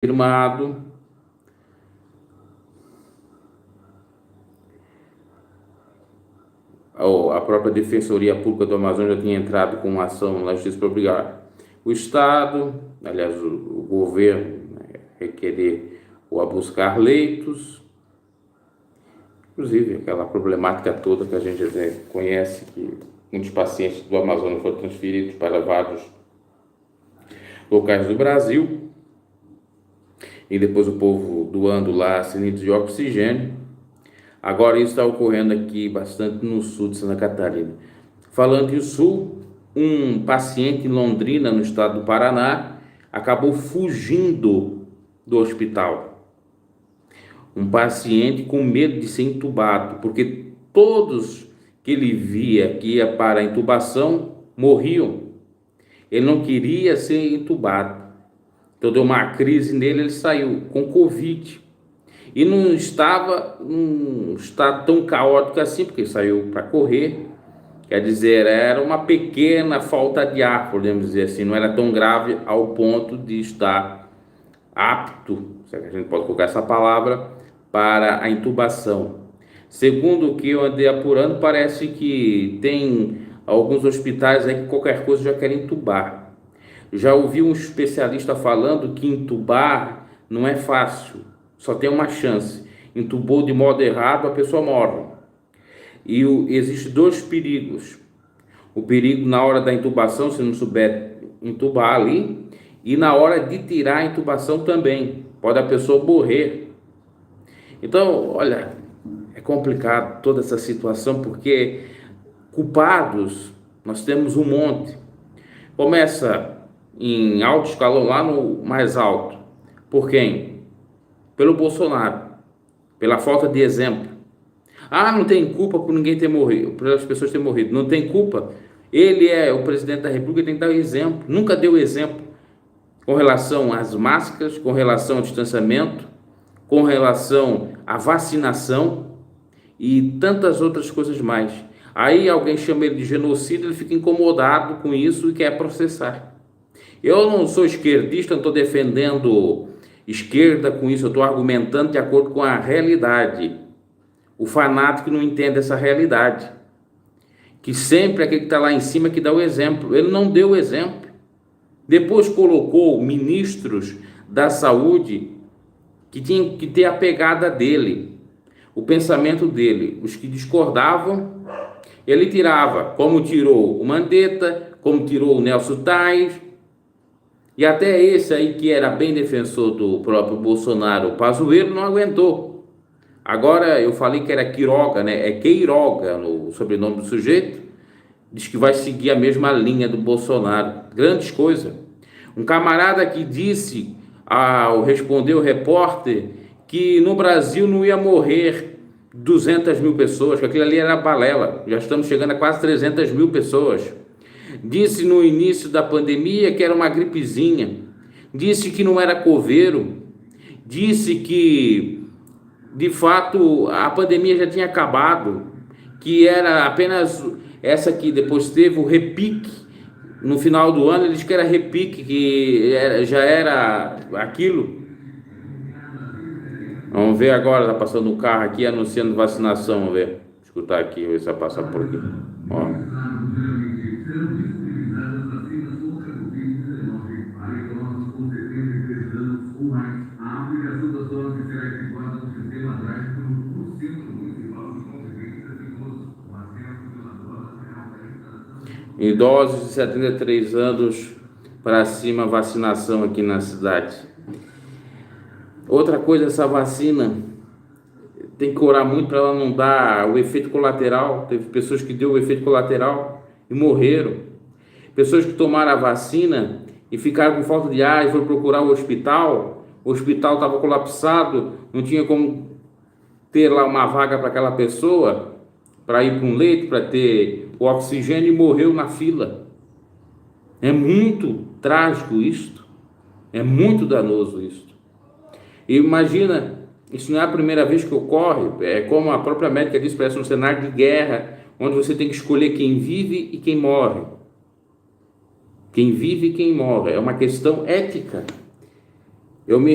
confirmado. A própria Defensoria Pública do Amazonas já tinha entrado com uma ação na Justiça para obrigar o Estado, aliás, o governo, né, requerer ou a buscar leitos, inclusive aquela problemática toda que a gente já conhece, que muitos pacientes do Amazonas foram transferidos para vários locais do Brasil, e depois o povo doando lá cilindros de oxigênio. Agora isso está ocorrendo aqui bastante no sul de Santa Catarina. Falando em sul, um paciente em Londrina, no estado do Paraná, acabou fugindo do hospital. Um paciente com medo de ser entubado, porque todos que ele via que ia para a intubação morriam. Ele não queria ser entubado. Então deu uma crise nele, ele saiu com Covid. E não estava num estado tão caótico assim, porque saiu para correr. Quer dizer, era uma pequena falta de ar, podemos dizer assim. Não era tão grave ao ponto de estar apto, se a gente pode colocar essa palavra, para a intubação. Segundo o que eu andei apurando, parece que tem alguns hospitais aí que qualquer coisa já querem intubar. Já ouvi um especialista falando que intubar não é fácil, só tem uma chance. Intubou de modo errado, a pessoa morre. E existe dois perigos. O perigo na hora da intubação, se não souber intubar ali, e na hora de tirar a intubação também. Pode a pessoa morrer. Então, olha, é complicado toda essa situação, porque culpados nós temos um monte. Começa em alto escalão, lá no mais alto. Por quem? Pelo Bolsonaro, pela falta de exemplo. Não tem culpa por ninguém ter morrido, por as pessoas terem morrido. Não tem culpa. Ele é o presidente da República, tem que dar exemplo. Nunca deu exemplo com relação às máscaras, com relação ao distanciamento, com relação à vacinação e tantas outras coisas mais. Aí alguém chama ele de genocida, ele fica incomodado com isso e quer processar. Eu não sou esquerdista, não estou defendendo esquerda com isso, eu estou argumentando de acordo com a realidade. O fanático não entende essa realidade, que sempre é aquele que está lá em cima que dá o exemplo. Ele não deu o exemplo. Depois colocou ministros da saúde que tinham que ter a pegada dele, o pensamento dele. Os que discordavam, ele tirava, como tirou o Mandetta, como tirou o Nelson Tais, e até esse aí que era bem defensor do próprio Bolsonaro, o Pazuello, não aguentou. Agora eu falei que era Quiroga, né? É Queiroga o sobrenome do sujeito. Diz que vai seguir a mesma linha do Bolsonaro. Grandes coisas. Um camarada que disse, ao responder o repórter, que no Brasil não ia morrer 200 mil pessoas, que aquilo ali era balela. Já estamos chegando a quase 300 mil pessoas. Disse no início da pandemia que era uma gripezinha. Disse que não era coveiro. Disse que, de fato, a pandemia já tinha acabado. Que era apenas essa que depois teve o repique. No final do ano, ele disse que era repique, que já era aquilo. Vamos ver agora, tá passando um carro aqui anunciando vacinação, vamos ver. Escutar aqui, ver se vai passar por aqui. Ó. Idosos de 73 anos para cima, vacinação aqui na cidade. Outra coisa, essa vacina tem que orar muito para ela não dar o efeito colateral. Teve pessoas que deu o efeito colateral e morreram. Pessoas que tomaram a vacina e ficaram com falta de ar e foram procurar o hospital estava colapsado, não tinha como ter lá uma vaga para aquela pessoa, para ir para um leito, para ter o oxigênio, e morreu na fila. É muito trágico isto, é muito danoso isto. E imagina, isso não é a primeira vez que ocorre, é como a própria médica disse, parece um cenário de guerra, onde você tem que escolher quem vive e quem morre. Quem vive e quem morre, é uma questão ética. Eu me